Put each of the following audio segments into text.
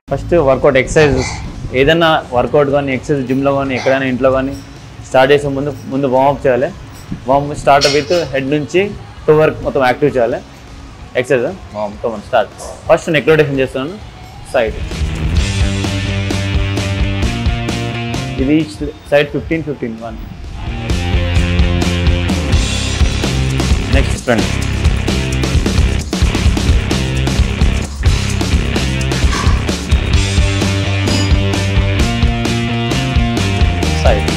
First work out exercise ఏదైనా work out కానీ exercise జిమ్లో కానీ ఎక్కడైనా ఇంట్లో కానీ స్టార్ట్ చేసే ముందు వార్మప్ చేయాలి. వార్మప్ స్టార్ట్ విత్ హెడ్ నుంచి టో వరకు మొత్తం యాక్టివ్ చేయాలి. Exercise warmup start. First neck rotation చేస్తున్నాను సైడ్. ఇది side 15-15 1. Next front. Side.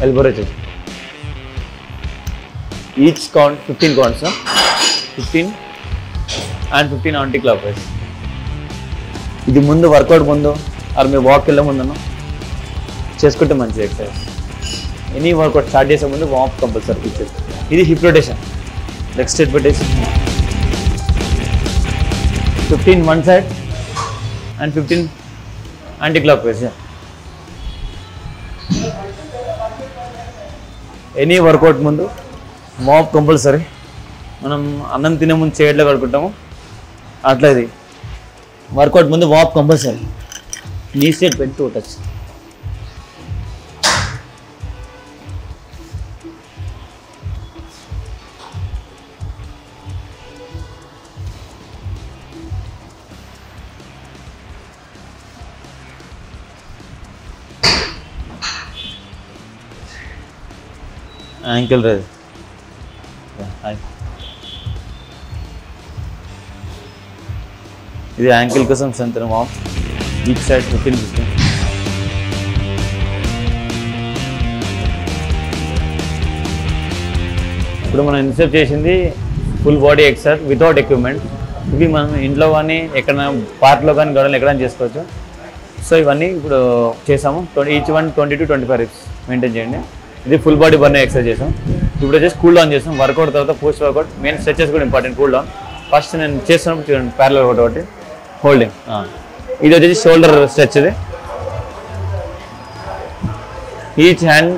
Elbow raises. Each count 15 counts, no? 15 and 15 anti-clockwise. ఇది ముందు వర్కౌట్ ముందు ఆర్ మీ వాక్ వెళ్ళే ముందును చేసుకుంటే మంచిది ఎక్సర్సైజ్. ఎనీ వర్కౌట్ స్టార్ట్ చేసే ముందు వార్మప్ కంపల్సరీ ఇచ్చేది. ఇది హిప్ రొటేషన్. లెగ్ స్ట్రెచ్ పెట్టేసి 15 one side and 15 anti-clockwise. Any workout ముందు వార్మప్ కంపల్సరీ. మనం అన్నం తినే ముందు చేయట్లో కడుకుంటాము అట్లా ఇది వర్కౌట్ ముందు వార్మప్ కంపల్సరీ. నీ స్ట్రెచ్ పెట్టి టచ్. Ankle raise. Hi. ఇది యాంకిల్ కోసం సెంటర్ వార్మ్. Each side 15-15. ఇప్పుడు మనం ఇన్సెప్ట్ చేసింది full body exercise without equipment. ఇవి మనం ఇంట్లో కానీ ఎక్కడైనా పార్క్లో కానీ గడలు ఎక్కడైనా చేసుకోవచ్చు. సో ఇవన్నీ ఇప్పుడు చేసాము. ఈచ్ వన్ 20-25 reps మెయింటైన్ చేయండి. ఇది ఫుల్ బాడీ బర్న్ ఎక్సర్సైజ్ చేసాం. ఇప్పుడు వచ్చేసి కూల్ డౌన్ చేసాం. వర్కౌట్ తర్వాత పోస్ట్ వర్కౌట్ మెయిన్ స్ట్రెచెస్ కూడా ఇంపార్టెంట్. కూల్ డౌన్ ఫస్ట్ నేను చేస్తున్నాను చూడండి. ప్యారలల్ ఒకటి హోల్డింగ్. ఇది వచ్చేసి షోల్డర్ స్ట్రెచ్. ఇది ఈచ్ హ్యాండ్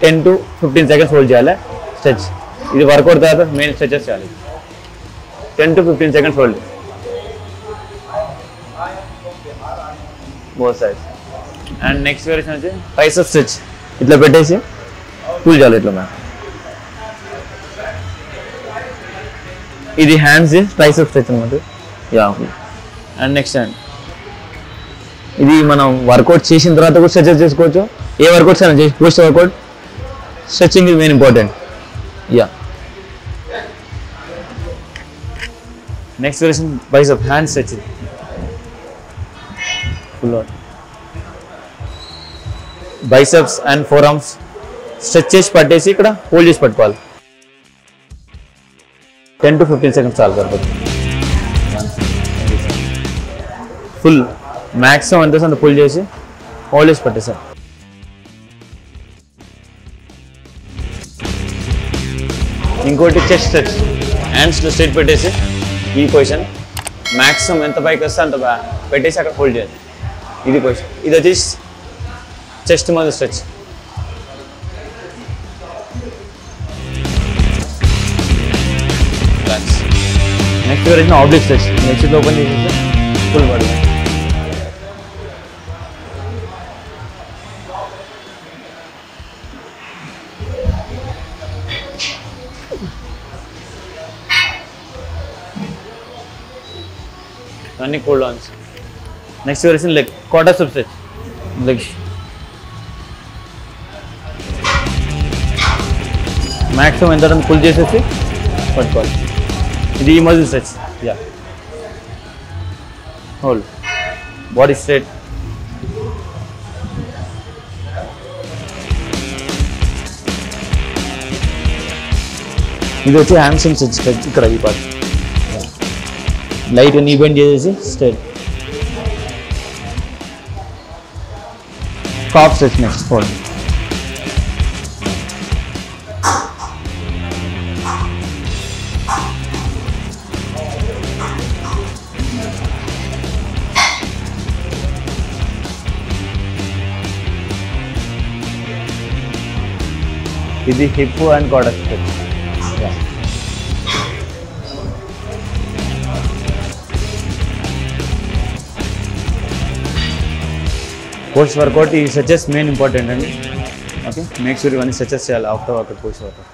10-15 seconds హోల్డ్ చేయాలి స్ట్రెచ్. ఇది వర్కౌట్ తర్వాత మెయిన్ స్ట్రెచెస్ చేయాలి. 10-15 seconds hold both sides. And next variation వచ్చి ట్రైసెప్ స్ట్రెచ్. ఇట్లా పెట్టేసి పుల్ చేయాలి ఇట్లా మ్యామ్. ఇది హ్యాండ్స్ ట్రైసెప్ స్ట్రెచ్ అనమాట. యా. And next hand. ఇది మనం వర్కౌట్ చేసిన తర్వాత కూడా స్ట్రెచెస్ చేసుకోవచ్చు. ఏ వర్కౌట్స్ అయినా చేసి post workout stretching is main important. Yeah. Next variation bicep hand stretch. Full biceps and four arms stretch చేసి పట్టేసి ఇక్కడ హోల్డ్ చేసి పట్టుకోవాలి. 10-15 seconds చాలు సరిపోతుంది. ఫుల్ మ్యాక్సిమం ఎంత అంత పుల్ చేసి హోల్డ్ చేసి పట్టేసారు. ఇంకోటి చెస్ట్ స్ట్రెచ్. హ్యాండ్స్ స్ట్రెచ్ పెట్టేసి ఈ పొజిషన్ మ్యాక్సిమం ఎంత పైకి వస్తే అంత పెట్టేసి అక్కడ హోల్డ్ చేయాలి. ఇది పొజిషన్. ఇది వచ్చేసి చెస్ట్ మీద స్ట్రెచ్. నెక్స్ట్ వేరేసిన ఆబ్లిక్ స్ట్రెచ్. నెక్స్ట్ ఓపెన్ చేసేసి ఫుల్ బాడీ. అన్ని కూల్ డౌన్స్. నెక్స్ట్ వేరేసిన leg quarter sub stretch. Leg maximum ఎంత పుల్ చేసేసి పట్టుకోవాలి. ఇది ఈ muscle stretch. Yeah. Hold body straight. ఇది వచ్చి హ్యామ్స్ట్రింగ్ స్ట్రెచ్. ఇక్కడ ఈ పార్ట్ లైట్ నీ బెండ్ చేసేసి straight. Calf stretch. Next hold. ఇది hip and quadriceps stretch. Post workout ఈ స్ట్రెచెస్ మెయిన్ ఇంపార్టెంట్ అండి. ఓకే, మేక్ షూర్ ఇవన్నీ స్ట్రెచెస్ చేయాలి ఆఫ్టర్ వర్కౌట్, పోస్ట్ వర్కౌట్.